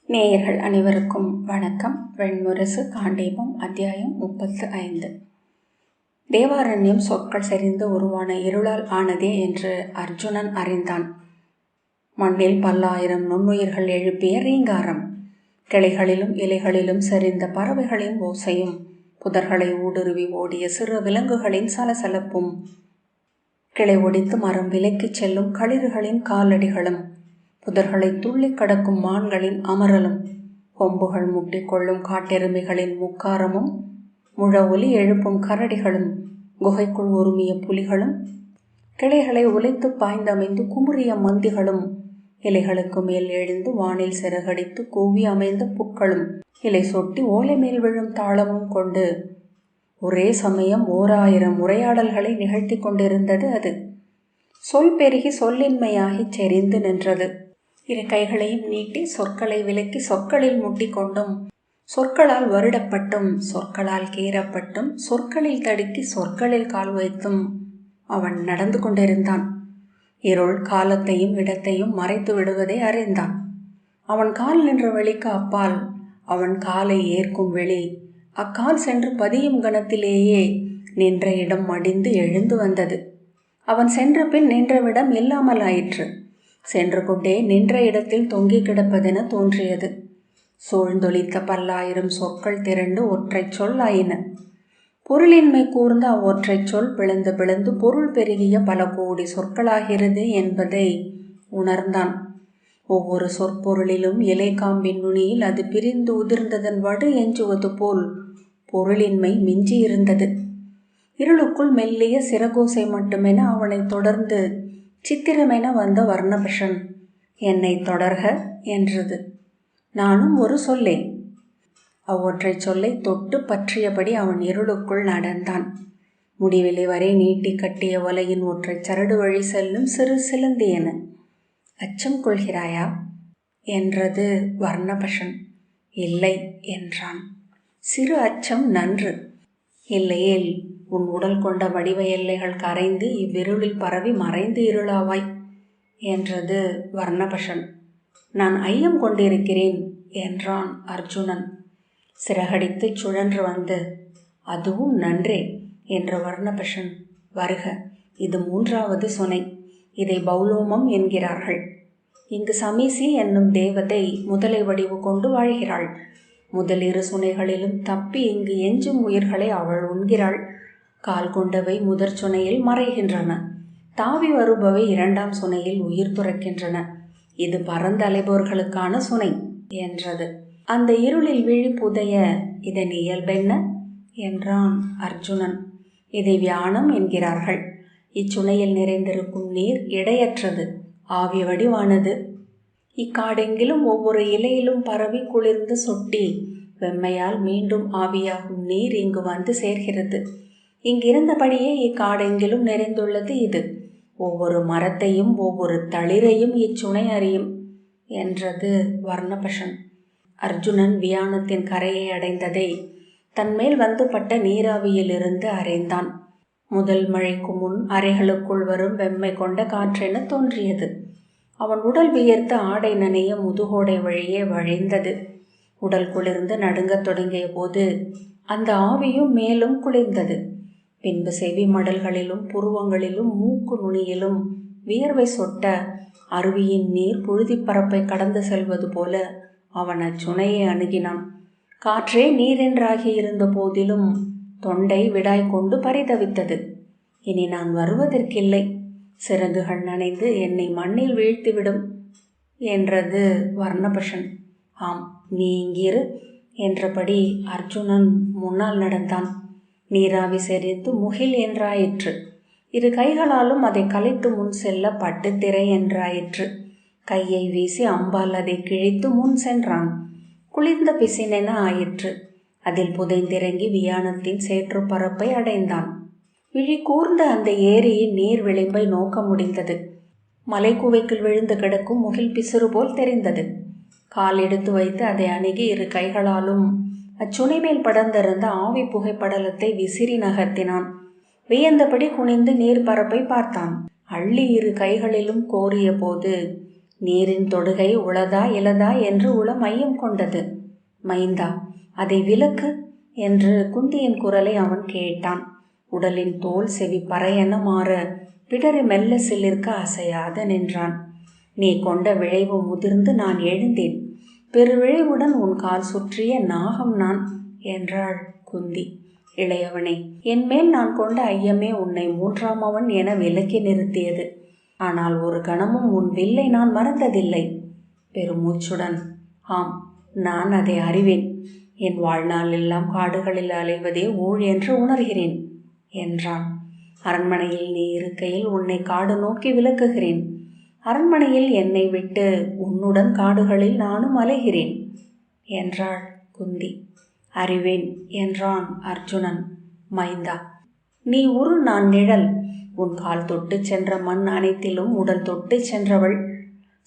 நேயர்கள் அனைவருக்கும் வணக்கம். வெண்முரசு காண்டீபம் அத்தியாயம் 35. தேவாரண்யம் சொற்கள் செறிந்து உருவான இருளால் ஆனதே என்று அர்ஜுனன் அறிந்தான். மண்ணில் பல்லாயிரம் நுண்ணுயிர்கள் எழுப்பிய ரீங்காரம், கிளைகளிலும் இலைகளிலும் செறிந்த பறவைகளின் ஓசையும், புதர்களை ஊடுருவி ஓடிய சிறு விலங்குகளின் சலசலப்பும், கிளை ஒடித்து மரம் விலக்கிச் செல்லும் களிறுகளின் காலடிகளும், புதர்களை துள்ளி கடக்கும் மான்களின் அமரலும், கொம்புகள் முட்டிக்கொள்ளும் காட்டெருமைகளின் முக்காரமும், முழ ஒலி எழுப்பும் கரடிகளும், குகைக்குள் உருமிய புலிகளும், கிளைகளை உலைத்து பாய்ந்தமைந்து குமுறிய மந்திகளும், இலைகளுக்கு மேல் எழுந்து வானில் சிறகடித்து கூவி அமைந்த புக்களும், இலை சொட்டி ஓலை மேல் விழும் தாளமும் கொண்டு ஒரே சமயம் 1000 உரையாடல்களை நிகழ்த்தி கொண்டிருந்தது அது. சொல் பெருகி சொல்லின்மையாகிச் செறிந்து நின்றது. இரு கைகளையும் நீட்டி சொற்களை விலக்கி சொற்களில் முட்டிக்கொண்டும், சொற்களால் வருடப்பட்டும், சொற்களால் கீறப்பட்டும், சொற்களில் தடுக்கி சொற்களில் கால் வைத்தும் அவன் நடந்து கொண்டிருந்தான். இருள் காலத்தையும் இடத்தையும் மறைத்து விடுவதை அறிந்தான். அவன் கால் நின்ற வெளிக்கு அப்பால் அவன் காலை ஏற்கும் வெளி, அக்கால் சென்று பதியும் கணத்திலேயே நின்ற இடம் மடிந்து எழுந்து வந்தது. அவன் சென்ற பின் நின்றவிடம் இல்லாமல் ஆயிற்று. சென்று கொண்டே நின்ற இடத்தில் தொங்கி கிடப்பதென தோன்றியது. சூழ்ந்தொழித்த பல்லாயிரம் சொற்கள் திரண்டு ஒற்றை சொல் ஆயின. பொருளின்மை கூர்ந்த அவ்வொற்றை சொல் பிளந்து பிளந்து பொருள் பெருகிய பல கோடி சொற்களாகிறது என்பதை உணர்ந்தான். ஒவ்வொரு சொற்பொருளிலும் இலை காம்பின் நுனியில் அது பிரிந்து உதிர்ந்ததன் வடு எஞ்சுவது போல் பொருளின்மை மிஞ்சி இருந்தது. இருளுக்குள் மெல்லிய சிறகோசை மட்டுமென அவனை தொடர்ந்து சித்திரமென வந்த வர்ணபஷன் என்னை தொடர்க என்றது. நானும் ஒரு சொல்லே. அவ்வொற்றை சொல்லை தொட்டு பற்றியபடி அவன் இருளுக்குள் நடந்தான். முடிவெளி வரை நீட்டி கட்டிய வலையின் ஒற்றை சரடு வழி செல்லும் சிறு சிலந்தியென. அச்சம் கொள்கிறாயா என்றது வர்ணபஷன். இல்லை என்றான். சிறு அச்சம் நன்று. இல்லையேல் உன் உடல் கொண்ட வடிவ எல்லைகள் கரைந்து இவ்விருளில் பரவி மறைந்து இருளாவாய் என்றது வர்ணபஷன். நான் ஐயம் கொண்டிருக்கிறேன் என்றான் அர்ஜுனன். சிறகடித்து சுழன்று வந்து அதுவும் நன்றே என்ற வர்ணபஷன். வருக, இது 3வது சுனை. இதை பௌலோமம் என்கிறார்கள். இங்கு சமீசி என்னும் தேவதை முதலை வடிவு கொண்டு வாழ்கிறாள். முதல் 2 சுனைகளிலும் தப்பி இங்கு எஞ்சும் உயிர்களை அவள் உண்கிறாள். கால் கொண்டவை முதற் சுனையில் மறைகின்றன. தாவி வருபவை 2ஆம் சுனையில் உயிர் துறக்கின்றன. இது பரந்தலைபோர்களுக்கான சுனை என்றது. அந்த இருளில் விழி புதைய இதன் இயல்பென்ன என்றான் அர்ஜுனன். இதை வியானம் என்கிறார்கள். இச்சுனையில் நிறைந்திருக்கும் நீர் இடையற்றது, ஆவி வடிவானது. இக்காடெங்கிலும் ஒவ்வொரு இலையிலும் பரவி குளிர்ந்து சொட்டி வெம்மையால் மீண்டும் ஆவியாகும் நீர் இங்கு வந்து சேர்கிறது. இங்கிருந்தபடியே இக்காடெங்கிலும் நிறைந்துள்ளது இது. ஒவ்வொரு மரத்தையும் ஒவ்வொரு தளிரையும் இச்சுனை அறியும் என்றது வர்ணபஷன். அர்ஜுனன் வியானத்தின் கரையை அடைந்ததை தன்மேல் வந்து பட்ட நீராவியிலிருந்து அறிந்தான். முதல் மழைக்கு முன் அறைகளுக்குள் வரும் வெம்மை கொண்ட காற்றென தோன்றியது. அவன் உடல் வியர்த்த ஆடை நனைய முதுகோடை வழியே வழிந்தது. உடல் குளிர்ந்து நடுங்கத் தொடங்கிய போது அந்த ஆவியும் மேலும் குளிர்ந்தது. பின்பு செவி மடல்களிலும் புருவங்களிலும் மூக்கு நுனியிலும் வியர்வை சொட்ட அருவியின் நீர் புழுதிப்பரப்பை கடந்து செல்வது போல அவன் அச்சுனையை அணுகினான். காற்றே நீரென்றாகி இருந்த போதிலும் தொண்டை விடாய் கொண்டு பரிதவித்தது. இனி நான் வருவதற்கில்லை, சிறகுகள் நனைந்து என்னை மண்ணில் வீழ்த்திவிடும் என்றது வர்ணபஷன். ஆம், நீ இங்கிரு என்றபடி அர்ஜுனன் முன்னால் நடந்தான். நீராவி செறிந்து முகில் என்றாயிற்று. 2 கைகளாலும் அதை கலைத்து முன் செல்ல பட்டுத்திரை என்றாயிற்று. கையை வீசி அம்பால் அதை கிழித்து முன் சென்றான். குளிர்ந்த பிசினென ஆயிற்று. அதில் புதைந்திறங்கி வியானத்தின் சேற்று பரப்பை அடைந்தான். விழி கூர்ந்த அந்த ஏரியின் நீர் விளிம்பை நோக்க முடிந்தது. மலைக்குவைக்குள் விழுந்து கிடக்கும் முகில் பிசுறு போல் தெரிந்தது. கால் எடுத்து வைத்து அதை அணுகி 2 கைகளாலும் அச்சுனை மேல் படர்ந்திருந்த ஆவி புகைப்படலத்தை விசிறி நகர்த்தினான். வியந்தபடி குனிந்து நீர் பரப்பை பார்த்தான். அள்ளி 2 கைகளிலும் கோரிய போது நீரின் தொடுகை உளதா இலதா என்று உளம் மையம் கொண்டது. மைந்தா, அதை விலக்கு என்று குந்தியின் குரலை அவன் கேட்டான். உடலின் தோல் செவி பறையென மாற பிடரி மெல்ல சிலிர்க்க அசையாது நின்றான். நீ கொண்ட விளைவு முதிர்ந்து நான் எழுந்தேன். பெருவிளைவுடன் உன் கால் சுற்றிய நாகம் நான் என்றாள் குந்தி. இளையவனே, என்மேல் நான் கொண்ட ஐயமே உன்னை மூன்றாமவன் என விலக்கி நிறுத்தியது. ஆனால் ஒரு கணமும் உன் வில்லை நான் மறந்ததில்லை. பெருமூச்சுடன், ஆம், நான் அதை அறிவேன். என் வாழ்நாள் எல்லாம் காடுகளில் அலைவதே ஊழ் என்று உணர்கிறேன் என்றான். அரண்மனையில் நீ இருக்கையில் உன்னை காடு நோக்கி விலக்குகிறேன். அரண்மனையில் என்னை விட்டு உன்னுடன் காடுகளில் நானும் அலைகிறேன் என்றாள் குந்தி. அறிவேன் என்றான் அர்ஜுனன். மைந்தா, நீ உரு நான் நிழல். உன் கால் தொட்டு சென்ற மண் அனைத்திலும் உடல் தொட்டு சென்றவள்.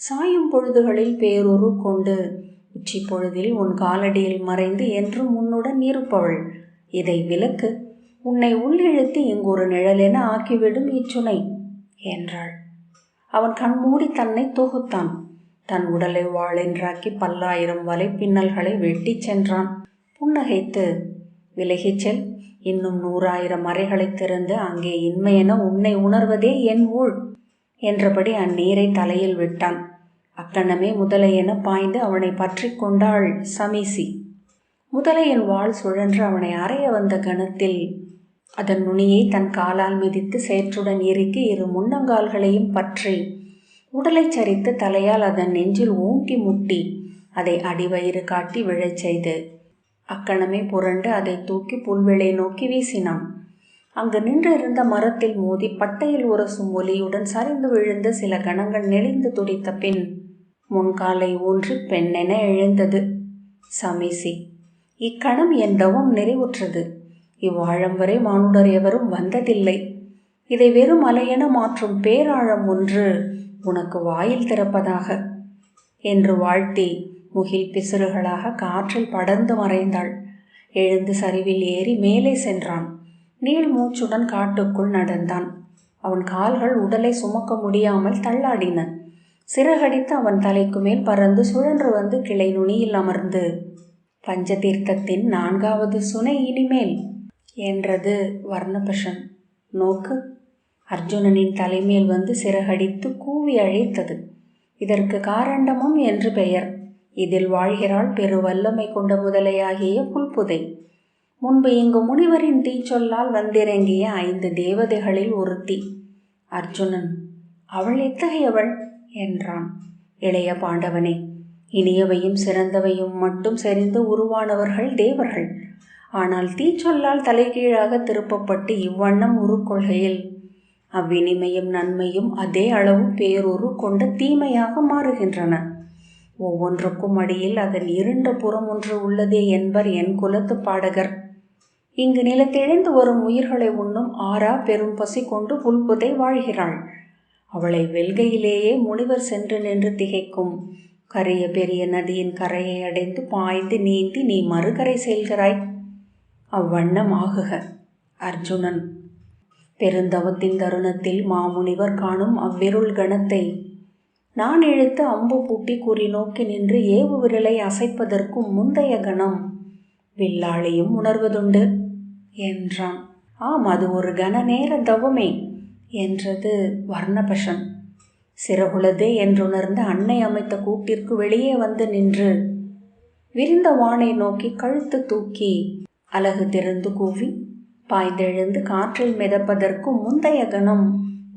சாயும் பொழுதுகளில் பேருரு கொண்டு உச்சி பொழுதில் உன் காலடியில் மறைந்து என்றும் உன்னுடன் இருப்பவள். இதை விலக்கு. உன்னை உள்ளிழுத்து இங்கொரு நிழலென ஆக்கிவிடும் இச்சுனை என்றாள். அவன் கண்மூடி தன்னை தொகுத்தான். தன் உடலை வாளென்றாக்கி 1000 வலைப்பின்னல்களை வெட்டி சென்றான். புன்னகைத்து, விலகிச் செல். இன்னும் 100,000 மறைகளை திறந்து அங்கே இன்மையென உன்னை உணர்வதே என் ஊழ் என்றபடி அந்நீரை தலையில் விட்டான். அக்கணமே முதலையென பாய்ந்து அவனை பற்றி கொண்டாள் சமீசி. முதலையின் வாள் சுழன்று அவனை அறைய வந்த கணத்தில் அதன் நுனியை தன் காலால் மிதித்து சேற்றுடன் இறுக்கி 2 முன்னங்கால்களையும் பற்றி உடலை சரித்து தலையால் அதன் நெஞ்சில் ஊங்கி முட்டி அதை அடிவயிறு காட்டி விழச் செய்து அக்கணமே புரண்டு அதை தூக்கி புல்வெளை நோக்கி வீசினான். அங்கு நின்று இருந்த மரத்தில் மோதி பட்டையில் உரசும் ஒலியுடன் சரிந்து விழுந்த சில கணங்கள் நெளிந்து துடித்த பின் முன்காலை ஊன்றி பெண்ணென எழுந்தது சமீசி. இக்கணம் என் தவம் நிறைவுற்றது. இவ்வாழம் வரை மானுடர் எவரும் வந்ததில்லை. இதை வெறும் அலையென மாற்றும் பேராழம் ஒன்று உனக்கு வாயில் திறப்பதாக என்று வாழ்த்தி முகில் பிசுறுகளாக காற்றில் படர்ந்து மறைந்தாள். எழுந்து சரிவில் ஏறி மேலே சென்றான். நீள் மூச்சுடன் காட்டுக்குள் நடந்தான். அவன் கால்கள் உடலை சுமக்க முடியாமல் தள்ளாடின. சிறகடித்து அவன் தலைக்கு மேல் பறந்து சுழன்று வந்து கிளை நுனியில் அமர்ந்து, பஞ்சதீர்த்தத்தின் 4வது சுனை இனிமேல் என்றது வர்ணபஷன். நோக்கு. அர்ஜுனனின் தலைமேல் வந்து சிறகடித்து கூவி அழைத்தது. இதற்கு காரண்டமம் என்று பெயர். இதில் வாழ்கிறாள் பெருவல்லமை கொண்ட முதலையாகிய புல்புதை. முன்பு இங்கு முனிவரின் தீச்சொல்லால் வந்திறங்கிய 5 தேவதைகளில் ஒருத்தி. அர்ஜுனன், அவள் எத்தகையவள் என்றான். இளைய பாண்டவனே, இனியவையும் சிறந்தவையும் மட்டும் செறிந்து உருவானவர்கள் தேவர்கள். ஆனால் தீச்சொல்லால் தலைகீழாக திருப்பப்பட்டு இவ்வண்ணம் உருக்கொள்கையில் அவ்வினிமையும் நன்மையும் அதே அளவு பேருரு கொண்ட தீமையாக மாறுகின்றன. ஒவ்வொன்றுக்கும் அடியில் அதன் இருண்ட புறம் ஒன்று உள்ளதே என்பர் என் குலத்து பாடகர். இங்கு நிலத்திழந்து வரும் உயிர்களை உண்ணும் ஆறா பெரும் பசி கொண்டு புல்புதை வாழ்கிறாள். அவளை வெல்கையிலேயே முனிவர் சென்று நின்று திகைக்கும் கரிய பெரிய நதியின் கரையை அடைந்து பாய்ந்து நீந்தி நீ மறுகரை செல்கிறாய். அவ்வண்ணம் ஆகுக. அர்ஜுனன், பெருந்தவத்தின் தருணத்தில் மாமுனிவர் காணும் அவ்விருள் கணத்தை நான் இழுத்து அம்பு பூட்டி குறி நோக்கி நின்று ஏவு விரலை அசைப்பதற்கும் முந்தைய கணம் வில்லாளியும் உணர்வதுண்டு என்றான். ஆம், அது ஒரு கன நேர தவமே என்றது வர்ணபஷன். சிறகுளதே என்றுணர்ந்து அன்னை அமைத்த கூட்டிற்கு வெளியே வந்து நின்று விரிந்த வானை நோக்கி கழுத்து தூக்கி அலகு திறந்து கூவி பாய்ந்தெழுந்து காற்றில் மிதப்பதற்கும் முந்தைய கணம்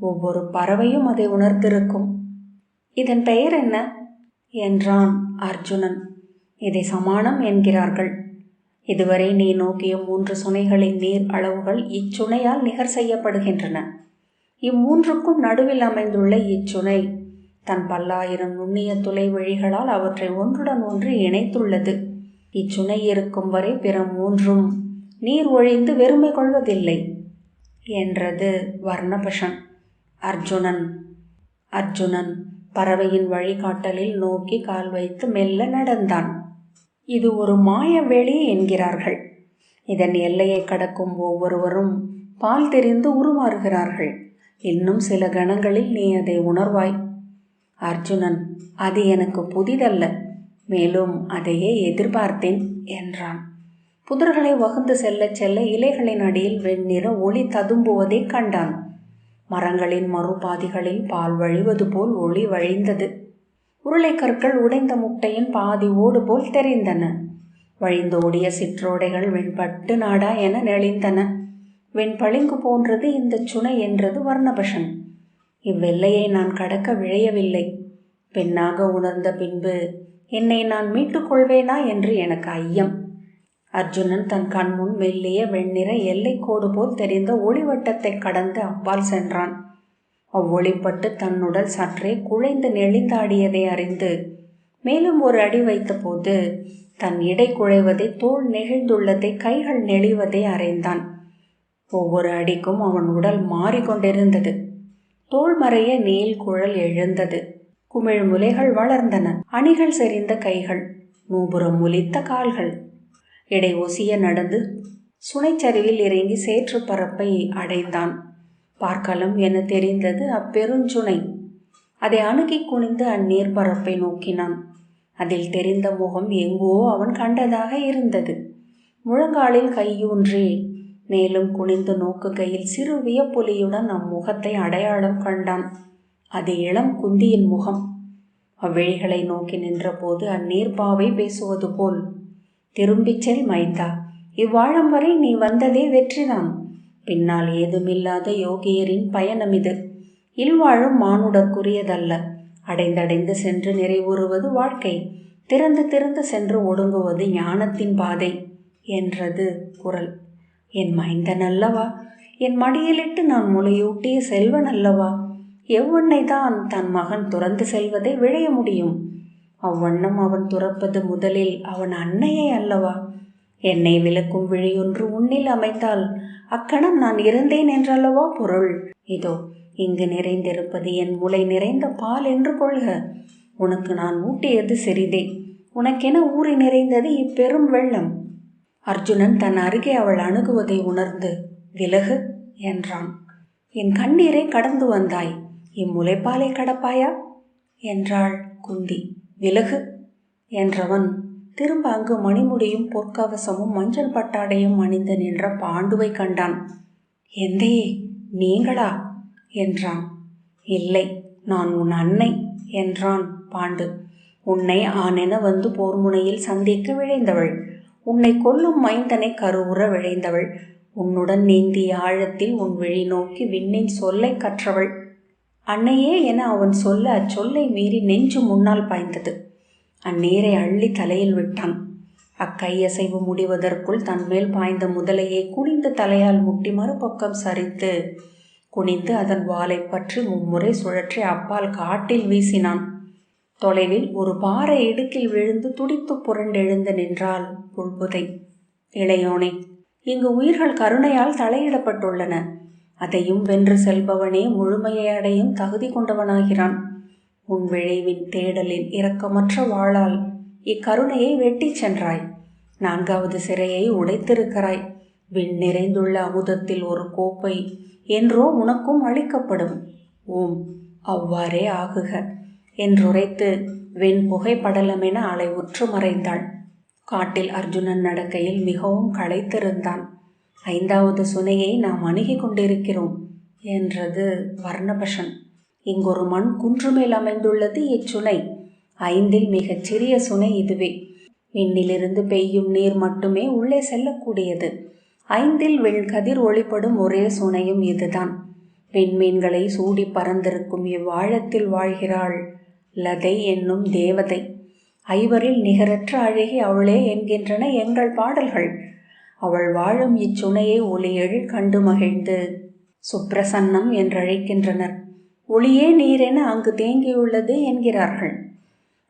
ஒவ்வொரு பறவையும் அதை உணர்ந்திருக்கும். இதன் பெயர் என்ன என்றான் அர்ஜுனன். இதை சமானம் என்கிறார்கள். இதுவரை நீ நோக்கிய 3 சுனைகளின் நீர் அளவுகள் இச்சுனையால் நிகர் செய்யப்படுகின்றன. இம்மூன்றுக்கும் நடுவில் அமைந்துள்ள இச்சுனை தன் 10,000 நுண்ணிய துளை வழிகளால் அவற்றை ஒன்றுடன் ஒன்று இணைத்துள்ளது. இச்சுனை இருக்கும் வரை பிற 3ம் நீர் ஒழிந்து வெறுமை கொள்வதில்லை என்றது வர்ணபஷன். அர்ஜுனன் பறவையின் வழிகாட்டலில் நோக்கி கால் வைத்து மெல்ல நடந்தான். இது ஒரு மாய வெளி என்கிறார்கள். இதன் எல்லையை கடக்கும் ஒவ்வொருவரும் பால் தெரிந்து உருமாறுகிறார்கள். இன்னும் சில கணங்களில் நீ அதை உணர்வாய். அர்ஜுனன், அது எனக்கு புதிதல்ல, மேலும் அதையே எதிர்பார்த்தேன் என்றான். புதர்களை வகுந்து செல்ல செல்ல இலைகளின் அடியில் வெண்ணிற ஒளி ததும்புவதை கண்டான். மரங்களின் மறுபாதிகளில் பால் வழிவது போல் ஒளி வழிந்தது. உருளைக்கற்கள் உடைந்த முட்டையின் பாதி ஓடு போல் தெரிந்தன. வழிந்தோடிய சிற்றோடைகள் வெண்பட்டு நாடா என நெளிந்தன. வெண்பளிங்கு போன்றது இந்த சுனை என்றது வர்ணபஷன். இவ்வெல்லையை நான் கடக்க விழையவில்லை. பெண்ணாக உணர்ந்த பின்பு என்னை நான் மீட்டுக் கொள்வேனா என்று எனக்கு ஐயம். அர்ஜுனன் தன் கண்முன் மெல்லிய வெண்ணிற எல்லைக்கோடு போல் தெரிந்த ஒளிவட்டத்தை கடந்து அப்பால் சென்றான். அவ்வொளிப்பட்டு தன்னுடல் சற்றே குழைந்து நெளிந்தாடியதை அறிந்து மேலும் ஒரு அடி வைத்த போது தன் இடை குழைவதை, தோல் நெகிழ்ந்துள்ளதை, கைகள் நெளிவதை அறிந்தான். ஒவ்வொரு அடிக்கும் அவன் உடல் மாறிக்கொண்டிருந்தது. தோல் மறைய நீள் குழல் எழுந்தது. குமிழ் முலைகள் வளர்ந்தன. அணிகள் செறிந்த கைகள், நூபுரம் முலித்த கால்கள். இடை ஒசிய நடந்து சுனைச்சரிவில் இறங்கி சேற்று பரப்பை அடைந்தான். பார்க்கலாம் என தெரிந்தது அப்பெருஞ்சுனை. அதை அணுகி குனிந்து அந்நீர் பரப்பை நோக்கினான். அதில் தெரிந்த முகம் எங்கோ அவன் கண்டதாக இருந்தது. முழங்காலில் கையூன்றி மேலும் குனிந்து நோக்குகையில் சிறு வியப்பொலியுடன் அம்முகத்தை அடையாளம் கண்டான். அது இளம் குந்தியின் முகம். அவ்விழிகளை நோக்கி நின்றபோது அந்நீர்ப்பாவை பேசுவது போல், திரும்பிச் செல் மைந்தா, இவ்வாழம் வரை நீ வந்ததே வெற்றிதான். பின்னால் ஏதுமில்லாத யோகியரின் பயணம் இது. இல்வாழும் மானுடற்குரியதல்ல. அடைந்தடைந்து சென்று நிறைவுறுவது வாழ்க்கை. திறந்து திறந்து சென்று ஒடுங்குவது ஞானத்தின் பாதை என்றது குரல். என் மைந்தன் அல்லவா? என் மடியிலிட்டு நான் முளையூட்டிய செல்வன் அல்லவா? எவ்வண்ணை தான் தன் மகன் துறந்து செல்வதை விழைய முடியும்? அவ்வண்ணம் அவன் துறப்பது முதலில் அவன் அன்னையை அல்லவா? என்னை விளக்கும் விழியொன்று உன்னில் அமைந்தால் அக்கணம் நான் இருந்தேன் என்றல்லவா பொருள்? இதோ இங்கு நிறைந்திருப்பது என் முளை நிறைந்த பால் என்று கொள்க. உனக்கு நான் ஊட்டியது சிறிதே, உனக்கென ஊறி நிறைந்தது இப்பெரும் வெள்ளம். அர்ஜுனன் தன் அருகே அவள் அணுகுவதை உணர்ந்து, விலகு என்றான். என் கண்ணீரை கடந்து வந்தாய், இம்முலைப்பாலை கடப்பாயா என்றாள் குந்தி. விலகு என்றவன் திரும்ப அங்கு மணிமுடியும் பொற்கவசமும் மஞ்சள் பட்டாடையும் அணிந்து நின்ற பாண்டுவை கண்டான். எந்தையே, நீங்களா என்றான். இல்லை, நான் உன் அன்னை என்றான் பாண்டு. உன்னை ஆனென வந்து போர்முனையில் சந்திக்க விழைந்தவள், உன்னை கொல்லும் மைந்தனை கருவுற விழைந்தவள், உன்னுடன் நீந்திய ஆழத்தில் உன் விழி நோக்கி விண்ணின் சொல்லை கற்றவள். அன்னையே என அவன் சொல்ல அச்சொல்லை மீறி நெஞ்சு முன்னால் பாய்ந்தது. அந்நீரை அள்ளி தலையில் விட்டான். அக்கையசைவு முடிவதற்குள் தன்மேல் பாய்ந்த முதலையை குனிந்து தலையால் முட்டி மறுபக்கம் சரித்து குனிந்து அதன் வாலை பற்றி மும்முறை சுழற்றி அப்பால் காட்டில் வீசினான். தொலைவில் ஒரு பாறை இடுக்கில் விழுந்து துடித்து புரண்டெழுந்து நின்றாள் புல்புதை. இளையோனே, இங்கு உயிர்கள் கருணையால் தலையிடப்பட்டுள்ளன. அதையும் வென்று செல்பவனே முழுமையை அடையும் தகுதி கொண்டவனாகிறான். உன் விழைவின் தேடலின் இரக்கமற்ற வாளால் இக்கருணையை வெட்டி சென்றாய். 4வது சிறையை உடைத்திருக்கிறாய். விண் நிறைந்துள்ள அமுதத்தில் ஒரு கோப்பை என்றோ உனக்கும் அளிக்கப்படும். ஓம், அவ்வாறே ஆகுக என்றுரைத்து வெண் புகைப்படலமென அலை உற்று மறைந்தாள். காட்டில் அர்ஜுனன் நடக்கையில் மிகவும் களைத்திருந்தான். 5வது சுனையை நாம் அணுகி கொண்டிருக்கிறோம் என்றது வர்ணபஷன். இங்கொரு மண் குன்றுமேல் அமைந்துள்ளது இச்சுனை. 5ல் மிகச் சிறிய சுனை இதுவே. விண்ணிலிருந்து பெய்யும் நீர் மட்டுமே உள்ளே செல்லக்கூடியது. 5ல் வெண்கதிர் ஒளிப்படும் ஒரே சுனையும் இதுதான். விண்மீன்களை சூடி பறந்திருக்கும் இவ்வாழத்தில் வாழ்கிறாள் லதை என்னும் தேவதை. 5வரில் நிகரற்ற அழகி அவளே என்கின்றன எங்கள் பாடல்கள். அவள் வாழும் இச்சுனையை ஒளியெழில் கண்டு மகிழ்ந்து சுப்ரசன்னம் என்றழைக்கின்றனர். ஒளியே நீரென அங்கு தேங்கியுள்ளது என்கிறார்கள்.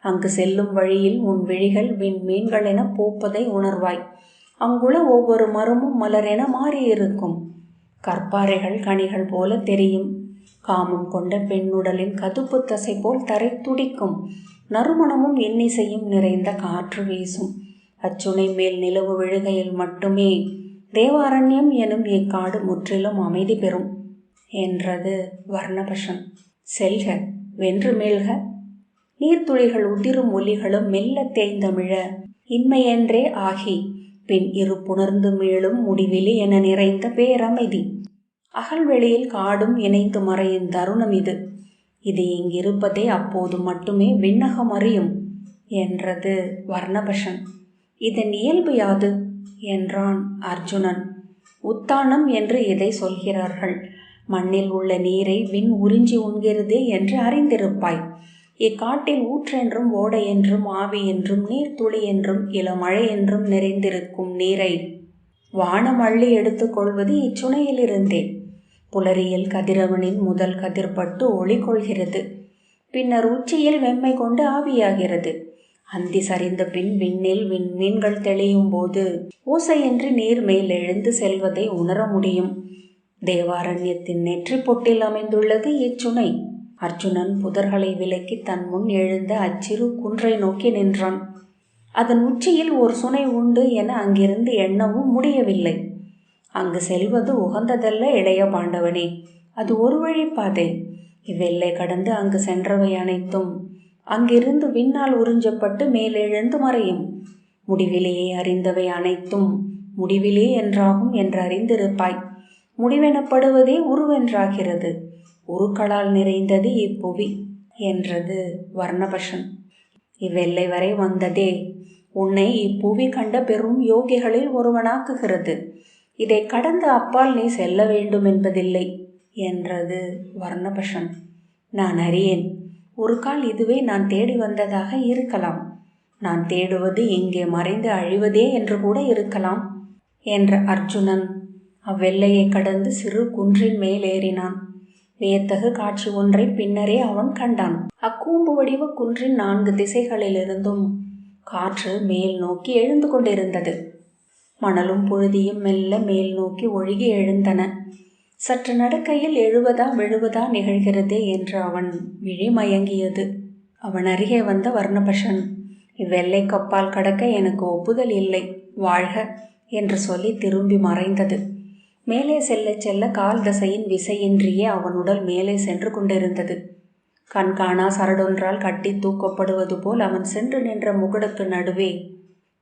அங்கு செல்லும் வழியில் உன் விழிகள் விண்மீன்கள் என போப்பதை உணர்வாய். அங்குள்ள ஒவ்வொரு மரமும் மலரென மாறியிருக்கும். கற்பாறைகள் கனிகள் போல தெரியும். காமம் கொண்ட பெண்ணுடலின் கதுப்பு தசை போல் தரை துடிக்கும். நறுமணமும் இன்னிசையும் நிறைந்த காற்று வீசும். அச்சுனை மேல் நிலவு விழுகையில் மட்டுமே தேவாரண்யம் எனும் இக்காடு முற்றிலும் அமைதி பெறும் என்றது வர்ணபஷன். செல்க, வென்று மேல்க நீர்த்துளிகள் உதிரும் ஒலிகளும் மெல்ல தேய்ந்தமிழ இன்மையென்றே ஆகி பின் இரு புணர்ந்து மீளும் முடிவிலி என நிறைந்த பேரமைதி. அகல்வெளியில் காடும் இணைந்து மறையும் தருணம் இது. இது இங்கிருப்பதே அப்போது மட்டுமே விண்ணகம் அறியும் என்றது வர்ணபஷன். இதன் இயல்பு யாது என்றான் அர்ஜுனன். உத்தானம் என்று இதை சொல்கிறார்கள். மண்ணில் உள்ள நீரை விண் உறிஞ்சி உண்கிறதே என்று அறிந்திருப்பாய். இக்காட்டில் ஊற்றென்றும் ஓடை என்றும் ஆவி என்றும் நீர்த்துளி என்றும் இளமழை என்றும் நிறைந்திருக்கும் நீரை வானம் அள்ளி எடுத்துக்கொள்வது இச்சுனையிலிருந்தே. புலரியில் கதிரவனின் முதல் கதிர்பட்டு ஒளி கொள்கிறது. பின்னர் உச்சியில் வெம்மை கொண்டு ஆவியாகிறது. அந்தி சரிந்த பின் விண்ணில் விண்மீன்கள் தெளியும் போது ஓசையின்றி நீர் மேல் எழுந்து செல்வதை உணர முடியும். தேவாரண்யத்தின் நெற்றி பொட்டில் அமைந்துள்ளது இச்சுனை. அர்ஜுனன் புதர்களை விலக்கி தன் முன் எழுந்த அச்சிறு குன்றை நோக்கி நின்றான். அதன் உச்சியில் ஒரு சுனை உண்டு என அங்கிருந்து எண்ணவும் முடியவில்லை. அங்கு செல்வது உகந்ததல்ல இளைய பாண்டவனே. அது ஒரு வழிப்பாதை. இவ்வெல்லை கடந்து அங்கு சென்றவை அனைத்தும் அங்கிருந்து விண்ணால் உறிஞ்சப்பட்டு மேலெழுந்து மறையும். முடிவிலேயே அறிந்தவை அனைத்தும் முடிவிலே என்றாகும் என்று அறிந்திருப்பாய். முடிவெனப்படுவதே உருவென்றாகிறது. உருக்களால் நிறைந்தது இப்புவி என்றது வர்ணபஷன். இவ்வெல்லை வரை வந்ததே உன்னை இப்புவி கண்ட பெரும் யோகிகளில் ஒருவனாக்குகிறது. இதை கடந்து அப்பால் நீ செல்ல வேண்டும் என்பதில்லை என்றது வர்ணபஷன். நான் அறியேன். ஒரு கால் இதுவே நான் தேடி வந்ததாக இருக்கலாம். நான் தேடுவது இங்கே மறைந்து அழிவதே என்று கூட இருக்கலாம் என்ற அர்ஜுனன் அவ்வெல்லையை கடந்து சிறு குன்றின் மேலேறினான். வியத்தகு காட்சி ஒன்றை பின்னரே அவன் கண்டான். அக்கூம்பு வடிவ குன்றின் 4 திசைகளிலிருந்தும் காற்று மேல் நோக்கி எழுந்து கொண்டிருந்தது. மணலும் புழுதியும் மெல்ல மேல் நோக்கி ஒழுகி எழுந்தன. சற்று நடக்கையில் எழுவதா விழுவதா நிகழ்கிறதே என்று அவன் விழி மயங்கியது. அவன் அருகே வந்த வர்ணபஷன், இவ்வெல்லை கப்பால் கடக்க எனக்கு ஒப்புதல் இல்லை, வாழ்க என்று சொல்லி திரும்பி மறைந்தது. மேலே செல்ல செல்ல கால் தசையின் விசையின்றியே அவன் உடல் மேலே சென்று கொண்டிருந்தது. கண்காணா சரடொன்றால் கட்டி தூக்கப்படுவது போல் அவன் சென்று நின்ற முகடுக்கு நடுவே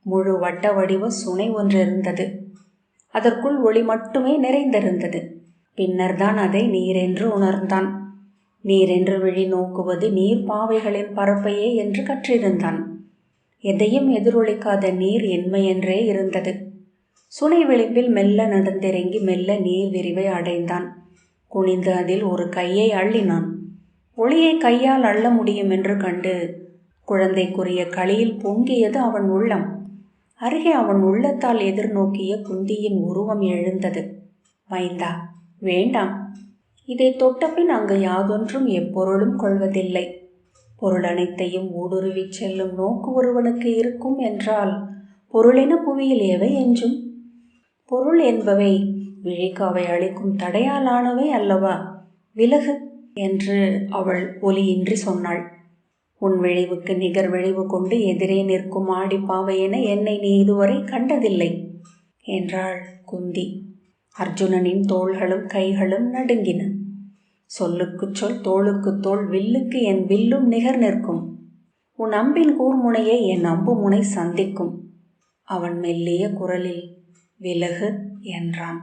முழு வட்ட வடிவ சுனை ஒன்றிருந்தது. அதற்குள் ஒளி மட்டுமே நிறைந்திருந்தது. பின்னர் தான் அதை நீரென்று உணர்ந்தான். நீரென்று விழி நோக்குவது நீர் பாவைகளின் பரப்பையே என்று கற்றிருந்தான். எதையும் எதிரொலிக்காத நீர் இன்மையென்றே இருந்தது. சுனை விளிம்பில் மெல்ல நடந்திறங்கி மெல்ல நீர் விரிவை அடைந்தான். குனிந்து அதில் ஒரு கையை அள்ளினான். ஒளியை கையால் அள்ள முடியும் என்று கண்டு குழந்தைக்குரிய களியில் பொங்கியது அவன் உள்ளம். அருகே அவன் உள்ளத்தால் எதிர்நோக்கிய குந்தியின் உருவம் எழுந்தது. மைந்தா, வேண்டாம். இதை தொட்டபின் அங்கு யாதொன்றும் எப்பொருளும் கொள்வதில்லை. பொருள் அனைத்தையும் ஊடுருவி செல்லும் நோக்கு ஒருவனுக்கு இருக்கும் என்றால் பொருளென புவியில் எவை என்றும்? பொருள் என்பவை விழிக்கு அவை அளிக்கும் தடையாலானவை அல்லவா? விலகு என்று அவள் ஒலியின்றி சொன்னாள். உன் விளைவுக்கு நிகர் விளைவு கொண்டு எதிரே நிற்கும் ஆடிப்பாவை என என்னை நீ இதுவரை கண்டதில்லை என்றாள் குந்தி. அர்ஜுனனின் தோள்களும் கைகளும் நடுங்கின. சொல்லுக்கு சொல், தோளுக்கு தோள், வில்லுக்கு என் வில்லும் நிகர் நிற்கும். உன் அம்பின் கூர்முனையை என் அம்பு முனை சந்திக்கும். அவன் மெல்லிய குரலில் விலகு என்றான்.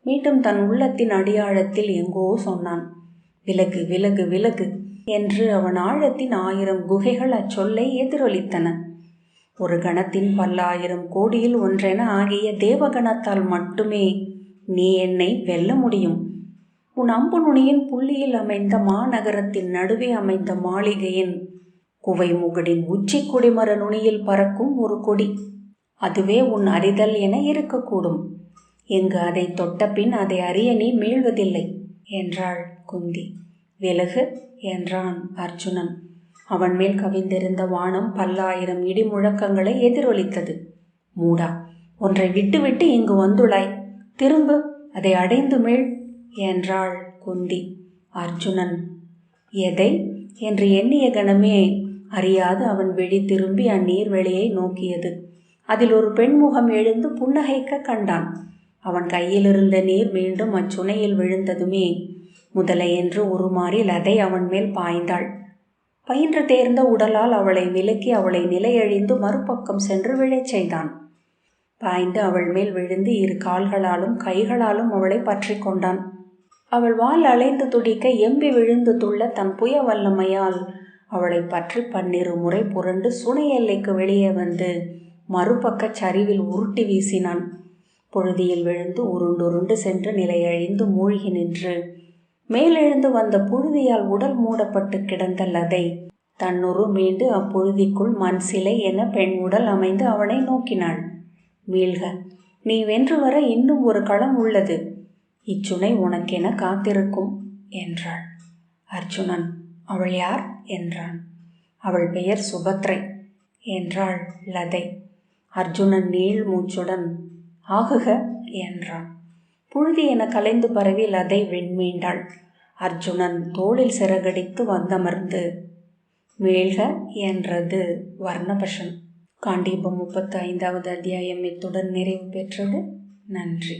மீண்டும் தன் உள்ளத்தின் அடியாழத்தில் எங்கோ சொன்னான், விலகு விலகு விலகு என்று. அவன் ஆழத்தின் 1000 குகைகள் அச்சொல்லை எதிரொலித்தன. ஒரு கணத்தின் 10,000 கோடியில் ஒன்றென ஆகிய தேவகணத்தால் மட்டுமே நீ என்னை வெல்ல முடியும். உன் அம்பு நுனியின் புள்ளியில் அமைந்த மாநகரத்தின் நடுவே அமைந்த மாளிகையின் குவை முகடின் உச்சி கொடிமர நுனியில் பறக்கும் ஒரு கொடி, அதுவே உன் அறிதல் என இருக்கக்கூடும். எங்கு அதை தொட்ட பின் அதை அறிய நீ மீள்வதில்லை என்றாள் குந்தி. விலகு என்றான் அர்ஜுனன். அவன் மேல் கவிந்திருந்த வானம் 10,000 இடி முழக்கங்களை எதிரொலித்தது. மூடா, ஒன்றை விட்டுவிட்டு இங்கு வந்துள்ளாய், திரும்பு, அதை அடைந்து மீள் என்றாள் குந்தி. அர்ஜுனன் எதை என்று எண்ணிய கணமே அறியாது அவன் விழி திரும்பி அந்நீர்வெளியை நோக்கியது. அதில் ஒரு பெண்முகம் எழுந்து புன்னகைக்க கண்டான். அவன் கையிலிருந்த நீர் மீண்டும் அச்சுனையில் விழுந்ததுமே முதலை என்று உருமாறி லதை அவன் மேல் பாய்ந்தாள். பயின்று தேர்ந்த உடலால் அவளை விலக்கி அவளை நிலையழிந்து மறுபக்கம் சென்று விழச் செய்தான். பாய்ந்து அவள் மேல் விழுந்து இரு கால்களாலும் கைகளாலும் அவளை பற்றி கொண்டான். அவள் வால் அலைந்து துடிக்க எம்பி விழுந்து துள்ள தன் புய வல்லமையால் அவளை பற்றி 12 முறை புரண்டு சுனை எல்லைக்கு வெளியே வந்து மறுபக்க சரிவில் உருட்டி வீசினான். புழுதியில் விழுந்து உருண்டுருண்டு சென்று நிலையழிந்து மூழ்கி நின்று மேலெழுந்து வந்த புழுதியால் உடல் மூடப்பட்டு கிடந்த லதை தன்னுரு மீண்டு அப்புழுதிக்குள் மண் சிலை என பெண் உடல் அமைந்து அவனை நோக்கினாள். மீள்க, நீ வென்று வர இன்னும் ஒரு களம் உள்ளது. இச்சுனை உனக்கென காத்திருக்கும் என்றாள். அர்ஜுனன், அவள் யார் என்றான். அவள் பெயர் சுபத்ரை என்றாள் லதை. அர்ஜுனன் நீள் மூச்சுடன் ஆகுக என்றான். புழுதி என கலைந்து பரவி லதை விண்மீண்டாள். அர்ஜுனன் தோளில் சிறகடித்து வந்தமர்ந்து மீள்க என்றது வர்ணபஷன். காண்டீபம் 35வது அத்தியாயம் இத்துடன் நிறைவு பெற்றது. நன்றி.